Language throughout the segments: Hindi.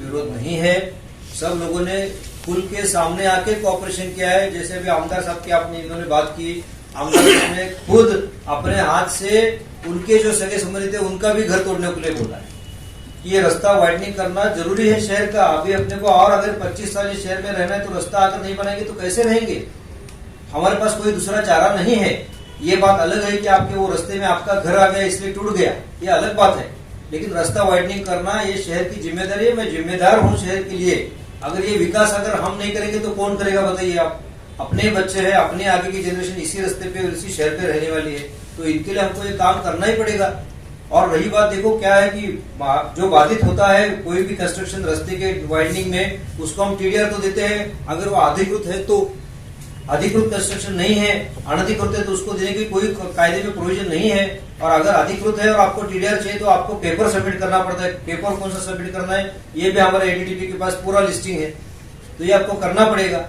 विरोध नहीं है। सब लोगों ने खुल के सामने आके कोऑपरेशन किया है। जैसे अभी आमदार साहब की आपने इन्होंने बात की, आमदार साहब ने खुद अपने हाथ से उनके जो सगे संबंधी थे उनका भी घर तोड़ने के लिए बोला है कि ये रास्ता वाइडनिंग करना जरूरी है शहर का। अभी अपने को और अगर 25 साल इस शहर में रहना है तो रास्ता अगर नहीं बनाएंगे तो कैसे रहेंगे? हमारे पास कोई दूसरा चारा नहीं है। ये बात अलग है कि आपके वो रास्ते में आपका घर आ गया इसलिए टूट गया, ये अलग बात है। लेकिन रास्ता वाइडनिंग करना ये शहर की जिम्मेदारी है। मैं जिम्मेदार हूँ शहर के लिए। अगर ये विकास अगर हम नहीं करेंगे तो कौन करेगा बताइए आप? अपने बच्चे हैं, अपने आगे की जनरेशन इसी रास्ते पे इसी शहर पे रहने वाली है, तो इनके लिए हमको ये काम करना ही पड़ेगा। और रही बात, देखो क्या है कि जो बाधित होता है कोई भी कंस्ट्रक्शन रास्ते के वाइडनिंग में, उसको हम टीडीआर तो देते हैं। अगर वो अधिकृत है तो, अधिकृत कंस्ट्रक्शन नहीं है, अनधिकृत है तो उसको देने की कोई कायदे में प्रोविजन नहीं है। और अगर अधिकृत है और आपको टीडीआर चाहिए तो आपको पेपर सबमिट करना पड़ता है। पेपर कौन सा सबमिट करना है ये भी हमारे एडीटीपी के पास पूरा लिस्टिंग है, तो ये आपको करना पड़ेगा।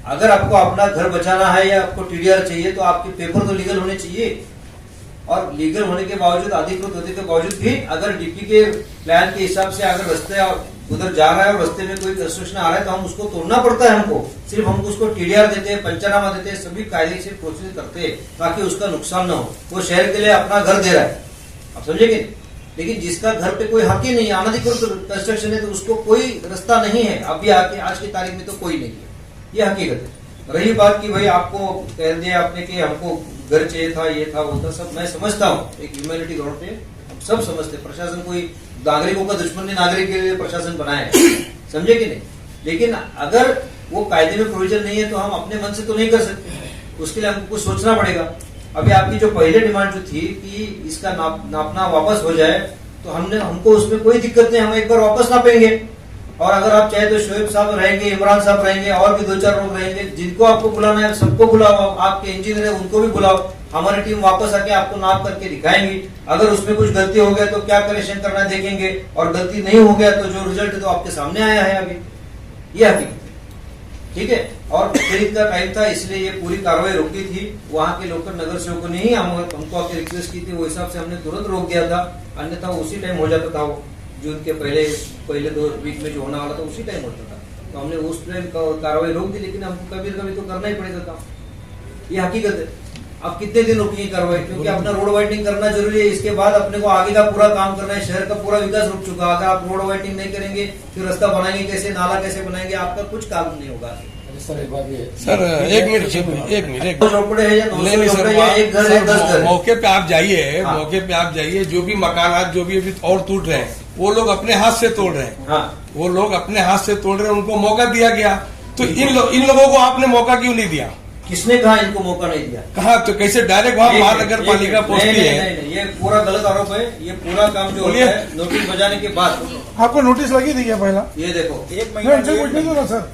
अगर आपको अपना घर बचाना है या आपको टीडीआर चाहिए तो आपके पेपर तो लीगल होने चाहिए। और लीगल होने के बावजूद, अधिकृत होने के बावजूद भी अगर डीपी के प्लान के हिसाब से अगर रास्ते उधर जा रहा है और रास्ते में कोई कंस्ट्रक्शन आ रहा है तो हम उसको तोड़ना पड़ता है। हमको सिर्फ हम उसको टीडीआर देते हैं, पंचनामा देते हैं, सभी कायदे से प्रोसीजर करते हैं ताकि उसका नुकसान न हो। वो शहर के लिए अपना घर दे रहा है, आप समझेंगे। लेकिन जिसका घर पे कोई हक ही नहीं है, अनधिकृत कंस्ट्रक्शन है, तो उसको कोई रास्ता नहीं है। अभी आज की तारीख में तो कोई नहीं है, ये हकीकत है। रही बात की भाई आपको कह दिया आपने कि हमको घर चाहिए था, ये था, वो था, सब मैं समझता हूँ। एक ह्यूमैनिटी ग्राउंड पे हम सब समझते हैं। प्रशासन कोई नागरिकों का दुश्मन नहीं, नागरिक के लिए प्रशासन बनाया है, समझे कि नहीं। लेकिन अगर वो कायदे में प्रोविजन नहीं है तो हम अपने मन से तो नहीं कर सकते, उसके लिए हमको कुछ सोचना पड़ेगा। अभी आपकी जो पहले डिमांड जो थी कि इसका नापना वापस हो जाए, तो हमको उसमें कोई दिक्कत नहीं, हम एक बार वापस नापेंगे। और अगर आप चाहे तो शोएब साहब रहेंगे, इमरान साहब रहेंगे, और भी 2-4 लोग रहेंगे, जिनको आपको बुलाना है सबको बुलाओ। आपके इंजीनियर है उनको भी बुलाओ, हमारी टीम वापस आके आपको नाप करके दिखाएंगी। अगर उसमें कुछ गलती हो गया तो क्या करेक्शन करना देखेंगे, और गलती नहीं हो गया तो जो रिजल्ट है तो आपके सामने आया है अभी, ये अभी ठीक है। और खरीद का टाइम था इसलिए ये पूरी कार्रवाई रोकी थी। वहां के लोकल नगर सेवकों ने ही हमको आके रिक्वेस्ट की थी, वो हिसाब से हमने तुरंत रोक दिया था, अन्यथा उसी टाइम हो जाता था। वो जून के पहले 2 वीक में जो होने वाला था उसी टाइम होता था, तो हमने उस टाइम कार्रवाई रोक दी। लेकिन हमको कभी कभी तो करना ही पड़ेगा काम, ये हकीकत है। अब कितने दिन रुकेगी कार्रवाई, क्योंकि अपना रोड वाइडनिंग करना जरूरी है। इसके बाद अपने को आगे का पूरा काम करना है। शहर का पूरा विकास रुक चुका है। अगर आप रोड वाइडनिंग नहीं करेंगे फिर रास्ता बनाएंगे कैसे, नाला कैसे बनाएंगे, आपका कुछ काम नहीं होगा। सर एक मिनट झोपड़े है या नहीं सर, एक घर है 10 घर। मौके पे आप जाइए, मौके पे आप जाइए। जो भी मकान जो भी अभी और टूट रहे हैं वो लोग अपने हाथ से तोड़ रहे हैं। हाँ, वो लोग अपने हाथ से तोड़ रहे हैं, उनको मौका दिया गया। तो इन लोगों को आपने मौका क्यों नहीं दिया? किसने कहा इनको मौका नहीं दिया? कहा तो कैसे डायरेक्ट वहाँ महानगर पालिका पहुंचती है? नहीं, ये पूरा गलत आरोप है। ये पूरा काम जो होता है नोटिस बजाने के बाद। आपको नोटिस लगी थी क्या पहला? ये देखो, 1 महीना सर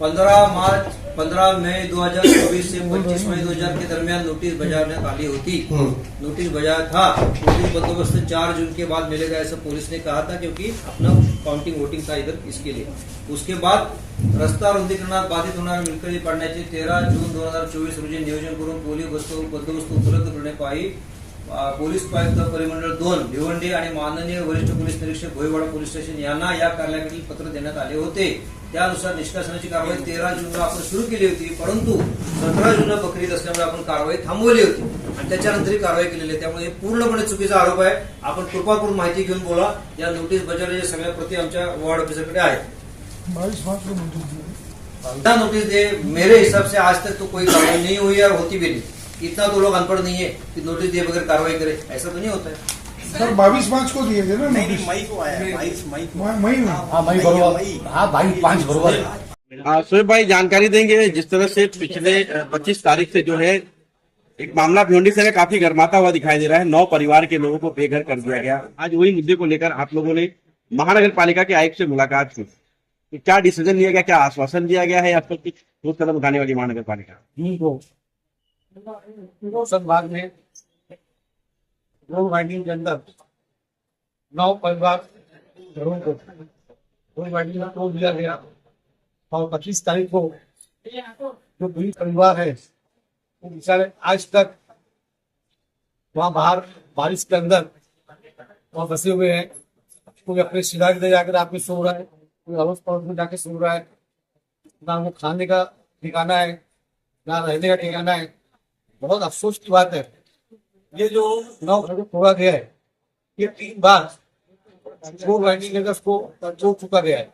15 मई 2024 से 25 मई 2000 के दरमियान नोटिस बजाने वाली होती। नोटिस बजाया था। नोटिस बंदोबस्त 4 जून के बाद मिलेगा ऐसा पुलिस ने कहा था, क्योंकि अपना काउंटिंग वोटिंग था इधर, इसके लिए। उसके बाद रस्ता रुंदीकरणात बाधित होणाऱ्या मिळकती पाडण्याची 13 जून 2024 रोजी नियोजन करून पोलीस बंदोबस्त उपलब्ध करण्यात आई। पोलीस आयुक्त परिमंडळ 2 भिवंडी आणि माननीय वरिष्ठ पोलीस निरीक्षक भोईवाडा पोलीस स्टेशन यांना या कार्यालयाकडील पत्र देण्यात आले होते। त्यानुसार निष्कासनाची कारवाई 13 जूनला आपण सुरू केली होती, परंतु 17 जूनला बकरीद असल्यामुळे आपण कारवाई थांबवली होती आणि त्याच्यानंतर कारवाई केलेली आहे। त्यामुळे पूर्णपणे चुकीचा आरोप आहे। आपण कृपा करून माहिती घेऊन बोला। या नोटीस बजावण्याच्या सगळ्या प्रती आमच्या वार्ड ऑफिसरकडे आहेत। 22 मार्च को नोटिस दे। मेरे हिसाब से आज तक तो कोई कार्रवाई नहीं हुई और होती भी नहीं। इतना तो लोग अनपढ़ नहीं है कि नोटिस दिए बगैर कार्रवाई करे, ऐसा तो नहीं होता है। सर 22 मार्च को दिए थे ना नोटिस? मई को आया, 22 मई को। मई में? हाँ मई बरोबर, हाँ 22-5 बरोबर। शोएब भाई जानकारी देंगे, जिस तरह से पिछले 25 तारीख से जो है एक मामला भिवंडी से काफी गर्माता हुआ दिखाई दे रहा है। 9 परिवार के लोगों को बेघर कर दिया गया। आज वही मुद्दे को लेकर आप लोगों ने महानगर पालिका के आयुक्त से मुलाकात की, क्या डिसीजन लिया गया, क्या आश्वासन दिया गया है, आज तक कुछ ठोस कदम उठाने वाली महानगर पालिका? संभाग में रोड वाइडनिंग के अंदर 9 परिवार घरों को रोड वाइडनिंग में तोड़ दिया गया। और 25 तारीख को जो 20 परिवार है वो बेचारे आज तक वहां बाहर बारिश के अंदर वहां बसे हुए हैं। कोई अपने शिला के जाकर आपके सो रहा है, कोई अड़ोस पड़ोस में जाके सुन रहा है, ना वो खाने का ठिकाना है, ना रहने का ठिकाना है। बहुत अफसोस की बात है, ये जो 9 घर को तोड़ा गया है, ये 3 बार रोड वाइंडिंग लेकर उसको तोड़ चुका गया है।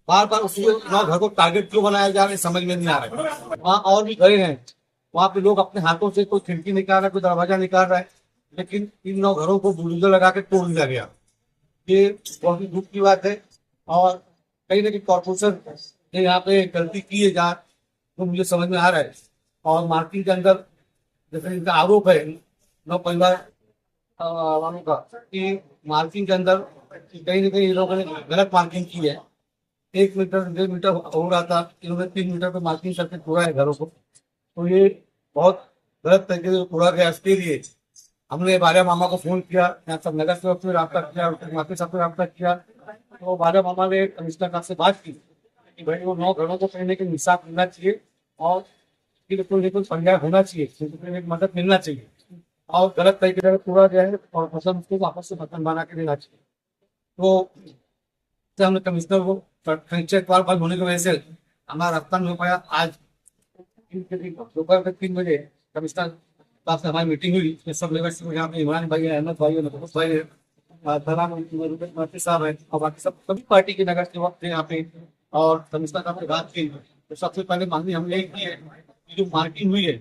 बार बार उसको 9 घर को टारगेट क्यों बनाया जा रहा है समझ में नहीं आ रहा है। वहाँ और भी घरे हैं, वहाँ पे लोग अपने हाथों से कोई खिड़की निकाल रहा है, कोई दरवाजा निकाल रहा है, लेकिन इन 9 घरों को बुलडोजर लगा के तोड़ दिया गया। ये बहुत ही दुख की बात है और कहीं ना कहीं कॉर्पोरेशन ने यहाँ पे गलती की है जहाँ तो मुझे समझ में आ रहा है। और मार्केट के अंदर जैसे इनका आरोप है 9 परिवार वालों का कि मार्किंग के अंदर कहीं ना कहीं इन लोगों ने गलत मार्किंग की है। 1 मीटर 1.5 मीटर हो रहा था, इन्होंने 3 मीटर पे मार्किंग करके तोड़ा है घरों को। तो ये बहुत गलत तरीके से तोड़ा गया। इसके लिए हमने बाजा मामा को फोन किया, यहाँ सब नगर सेवक से रब्ता किया, माफी साहब से रब्ता किया। तो बाजा मामा ने कमिश्नर साहब से बात की कि भाई वो 9 घरों को कहने के इंसाफ मिलना चाहिए और कोई पर्याय होना चाहिए, एक मदद मिलना चाहिए और गलत तरीके से तोड़ा गया है और फसल उसको वापस से मकान बना के देना चाहिए। तो हमने कमिश्नर को इतवार बंद होने की वजह से हमारा रब्ता नहीं हो पाया। आज दोपहर में 3 बजे कमिश्नर साहब से हमारी मीटिंग हुई, इसमें सब लेबर से यहाँ पे इमरान भाई है, अहमद भाई है, महबूब भाई है, मंत्री साहब है और बाकी सब सभी पार्टी के नगर सेवक थे यहाँ पे। और कमिश्नर साहब से बात की तो सबसे पहले मांगनी हमने एक की है कि जो मार्किंग हुई है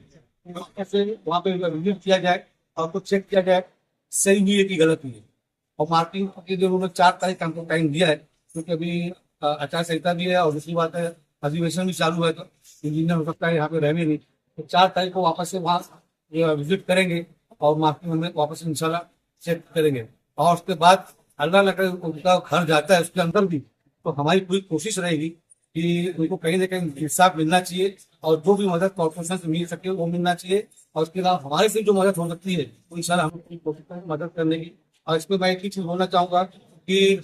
कैसे वहाँ पे विजिट किया जाए और कुछ चेक किया जाए सही हुई है कि गलत हुई है। और मार्किंग के लिए उन्होंने 4 तारीख हमको टाइम दिया है, क्योंकि अभी आचार संहिता भी है और दूसरी बात है अधिवेशन भी चालू है, तो इंजीनियर हो सकता है यहाँ पे रहने नहीं। तो 4 तारीख को वापस से वहाँ विजिट करेंगे और मार्किंग में वापस इंशाल्लाह चेक करेंगे। और उसके बाद अल्लाह न करे उनका घर जाता है उसके अंदर भी, तो हमारी पूरी कोशिश रहेगी कि उनको कहीं ना कहीं इंसाफ मिलना चाहिए और जो भी मदद कॉर्पोरेशन से मिल सके वो मिलना चाहिए। और उसके अलावा हमारे से जो मदद हो सकती है वो इंशाल्लाह हम पूरी कोशिश करेंगे मदद करने की। और इसमें मैं एक ही चीज बोलना चाहूंगा कि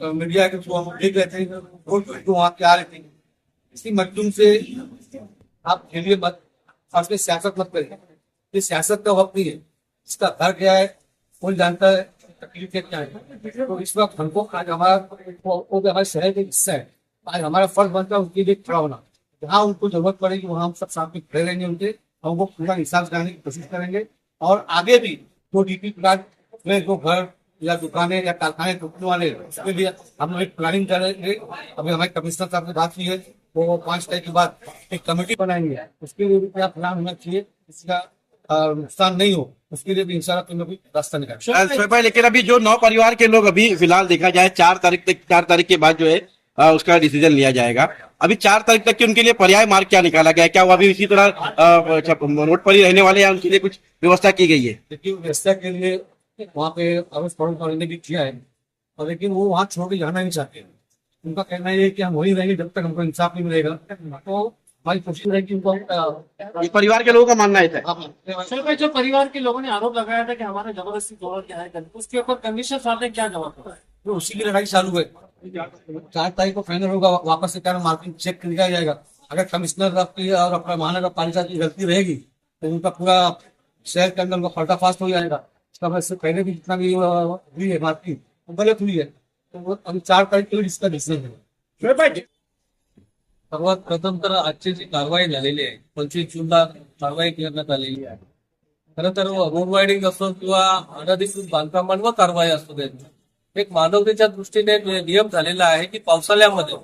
मीडिया के थ्रू हम देख रहे थे जो वहाँ के आ रहे थे, इसी मजलूम से आप खेलिए मत, खास में सियासत मत करिए। ये सियासत का वक्त नहीं है, इसका घर क्या है कोई जानता है, तकलीफें क्या है। तो इस वक्त हमको आज हमारे शहर का हिस्सा है, आज हमारा फर्ज बनता है उनके लिए खड़ा होना। जहाँ उनको जरूरत पड़ेगी वहाँ हम सब साथ में खड़े रहेंगे उनके और उनको पूरा हिसाब लगाने की कोशिश करेंगे। और आगे भी जो डीपी प्लान में जो घर या दुकानें या कारखाने टूटने वाले उसके लिए हम लोग एक प्लानिंग करेंगे। अभी हमारे कमिश्नर साहब से बात की है, वो 5 तारीख के बाद एक कमेटी बनाएंगे, उसके लिए भी क्या प्लान होना चाहिए, इसका नुकसान नहीं हो उसके लिए भी इंशाल्लाह तुम लोग रास्ता निकालेंगे। लेकिन अभी जो 9 परिवार के लोग अभी फिलहाल देखा जाए 4 तारीख के बाद जो है उसका डिसीजन लिया जाएगा। अभी 4 तारीख तक की उनके लिए पर्याय मार्ग क्या निकाला गया है? क्या वो अभी इसी तरह रोड पर ही रहने वाले या उनके लिए कुछ व्यवस्था की गई है? देखिए व्यवस्था के लिए वहाँ पे अड़ोस पड़ोस वाले ने भी किया है, और लेकिन वो वहाँ छोड़ के जाना नहीं चाहते। उनका कहना है कि हम वहीं रहेंगे जब तक हमको इंसाफ नहीं मिलेगा। तो हमारी कोशिश है कि उनको ये परिवार के लोगों का मानना है सर भाई, जो परिवार के लोगों ने आरोप लगाया था कि हमारा जबरदस्ती तोड़ा गया है, उसके ऊपर कमिश्नर साहब ने क्या जवाब दिया? तो उसी की लड़ाई चालू है। 4 तारीख को फाइनल होगा, वापस से क्या मार्किंग चेक किया जाएगा। अगर कमिश्नर साहब की और अपना महानगर पालिका की गलती रहेगी तो उनका पूरा शहर के अंदर उनका पर्दाफाश हो जाएगा। इससे पहले भी जितना भी हुई है मार्किंग वो गलत हुई है, तो वो अभी 4 तारीख के लिए इसका डिसीजन है। सर्वात प्रथम तर आजची जी कारवाई झालेली आहे 25 जूनला कारवाई करण्यात आलेली आहे। खरं तर रोड वायडिंग असो किंवा अनधिकृत बांधकामांवर कारवाई असू दे, एक मानवतेच्या दृष्टीने नियम झालेला आहे की पावसाळ्यामध्ये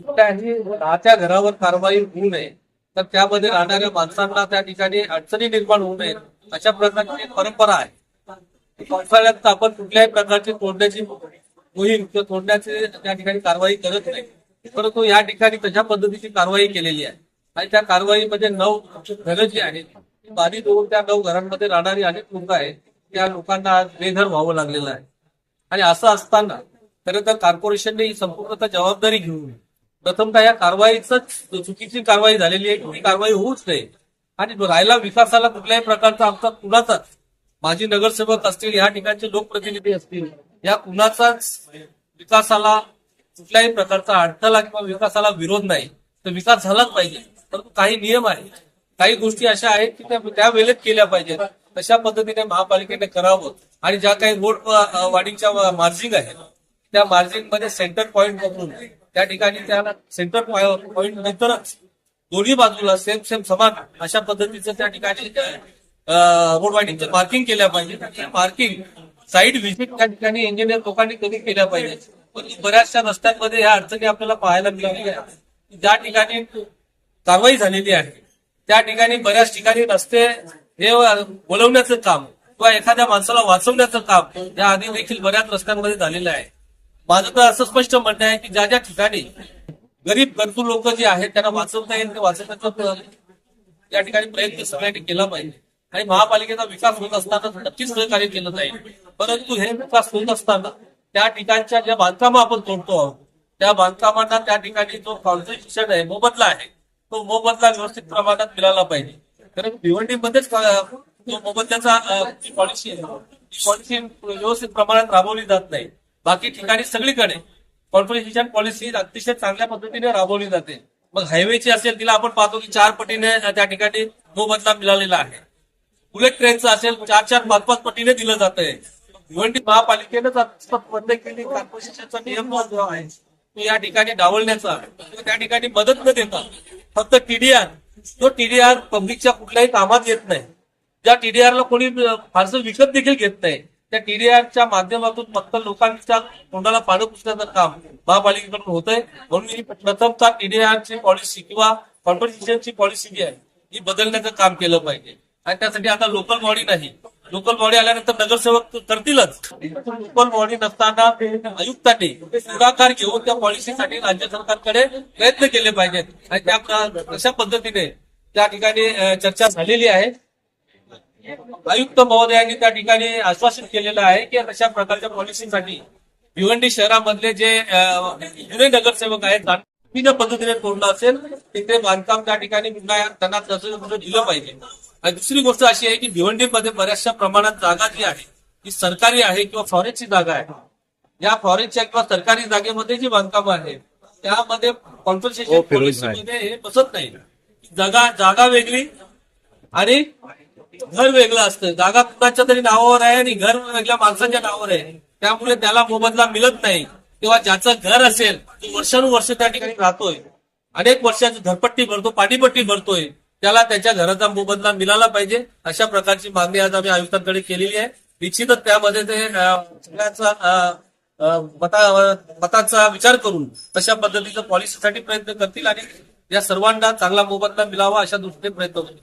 कुठल्याही राहत्या घरावर कारवाई होऊ नये, तर त्यामध्ये राहणाऱ्या माणसांना त्या ठिकाणी अडचणी निर्माण होऊ नये अशा प्रकारची एक परंपरा आहे। पावसाळ्यात आपण कुठल्याही प्रकारची तोडण्याची मोहीम किंवा तोडण्याची त्या ठिकाणी कारवाई करत नाही, परंतु या ठिकाणी तशा पद्धतीची कारवाई केलेली आहे। आणि त्या कारवाईमध्ये 9 घरं जी आहेत बाधित होऊन त्या 9 घरांमध्ये राहणारी अनेक लोक आहेत, त्या लोकांना आज बेघर व्हावं लागलेलं आहे। आणि असं असताना खरं तर कॉर्पोरेशनने ही संपूर्णतः जबाबदारी घेऊन प्रथमतः या कारवाईच चुकीची कारवाई झालेली आहे, ही कारवाई होऊच नये। आणि राहिला विकासाला कुठल्याही प्रकारचा आमचा कुणाचाच, माजी नगरसेवक असतील, या ठिकाणचे लोकप्रतिनिधी असतील, या कुणाचाच विकासाला कुठल्याही प्रकारचा अडथळा किंवा विकासाला विरोध नाही, तर विकास झालाच पाहिजे। परंतु काही नियम आहेत, काही गोष्टी अशा आहेत की त्या वेळेत केल्या पाहिजेत, तशा पद्धतीने महापालिकेने करावं। आणि ज्या काही रोड वाढीच्या मार्जिंग आहेत त्या मार्जिन मध्ये सेंटर पॉईंट वापरून त्या ठिकाणी त्याला सेंटर पॉईंट नंतरच दोन्ही बाजूला सेम समान अशा पद्धतीचं त्या ठिकाणी रोड वायडिंगचं मार्किंग केल्या पाहिजे. मार्किंग साईड व्हिजिट त्या ठिकाणी इंजिनियर लोकांनी कधी केल्या पाहिजे. पण बऱ्याचशा रस्त्यांमध्ये ह्या अडचणी आपल्याला पाहायला मिळाल्या आहेत. ज्या ठिकाणी कारवाई झालेली आहे त्या ठिकाणी बऱ्याच ठिकाणी रस्ते हे बोलवण्याचं काम किंवा एखाद्या माणसाला वाचवण्याचं काम या आधी देखील बऱ्याच रस्त्यांमध्ये झालेलं आहे. माझं तर असं स्पष्ट म्हणणं आहे की ज्या ज्या ठिकाणी गरीब गरजू लोक जे आहेत त्यांना वाचवता येईल ते वाचवण्याचा या ठिकाणी प्रयत्न सगळ्यांनी केला पाहिजे. आणि महापालिकेचा विकास होत असताना नक्कीच सहकार्य केलं जाईल. परंतु हे विकास होत असताना त्या ठिकाणच्या ज्या बांधकामं आपण तोडतो आहोत त्या बांधकामांना त्या ठिकाणी जो कॉन्ट्रिब्युशन आहे मोबदला आहे तो मोबदला व्यवस्थित प्रमाणात मिळाला पाहिजे. कारण भिवंडीमध्येच जो मोबदल्याचा पॉलिसी आहे ती पॉलिसी व्यवस्थित प्रमाणात राबवली जात नाही. बाकी ठिकाणी सगळीकडे कॉन्ट्रिब्युशन पॉलिसी अतिशय चांगल्या पद्धतीने राबवली जाते. मग हायवेची असेल तिला आपण पाहतो की 4 पटीने त्या ठिकाणी मोबदला मिळालेला आहे. बुलेट ट्रेनचं असेल 4-4, 5-5 पटीने दिलं जातंय. भिवंडी महापालिकेनंच बंद केली. कॉर्पोरेशनचा नियम जो आहे तो या ठिकाणी डावलण्याचा त्या ठिकाणी मदत न देता फक्त टीडीआर तो टीडीआर पब्लिकच्या कुठल्याही कामात येत नाही. ज्या टीडीआरला कोणी फारसं विकत देखील घेत नाही त्या टीडीआरच्या माध्यमातून फक्त लोकांच्या तोंडाला पाणी पुसण्याचं काम महापालिकेकडून होतंय. म्हणून ही प्रथमतः टीडीआरची पॉलिसी किंवा कॉर्पोरेशनची पॉलिसी जी आहे ही बदलण्याचं काम केलं पाहिजे. आणि त्यासाठी आता लोकल बॉडी नाही, लोकल बॉडी आल्यानंतर नगरसेवक करतीलच. लोकल बॉडी नसताना आयुक्तांनी पुढाकार घेऊन त्या पॉलिसीसाठी राज्य सरकारकडे प्रयत्न केले पाहिजेत. आणि त्या अशा पद्धतीने त्या ठिकाणी चर्चा झालेली आहे. आयुक्त महोदयांनी त्या ठिकाणी आश्वासन केलेलं आहे की अशा प्रकारच्या पॉलिसीसाठी भिवंडी शहरामधले जे जुने नगरसेवक आहेत विविध पद्धतीने तोडलं असेल तिथे बांधकाम त्या ठिकाणी पुन्हा त्यांना तसं दिलं पाहिजे. आणि दुसरी गोष्ट अशी आहे की भिवंडीमध्ये बऱ्याचशा प्रमाणात जागा जी आहे ती सरकारी आहे किंवा फॉरेस्टची जागा आहे. या फॉरेस्टच्या किंवा सरकारी जागेमध्ये जी बांधकामं आहेत त्यामध्ये कॉन्फरन्सेशन पॉलिसीमध्ये हे बसत नाही. जागा वेगळी आणि घर वेगळं असतं. जागा कुणाच्या तरी नावावर आहे आणि घर वेगळ्या माणसाच्या नावावर आहे. त्यामुळे त्याला मोबदला मिळत नाही. किंवा ज्याचं घर असेल तो वर्षानुवर्ष त्या ठिकाणी राहतोय, अनेक वर्षाची घरपट्टी भरतो, पाणीपट्टी भरतोय, त्याला त्याच्या घराचा मोबदला मिळाला पाहिजे. अशा प्रकारची मागणी आज आम्ही आयुक्तांकडे केलेली आहे. निश्चितच त्यामध्ये ते सगळ्यांचा मताचा विचार करून तशा पद्धतीचं पॉलिसीसाठी प्रयत्न करतील आणि या सर्वांना चांगला मोबदला मिळावा अशा दृष्टीने प्रयत्न करतील.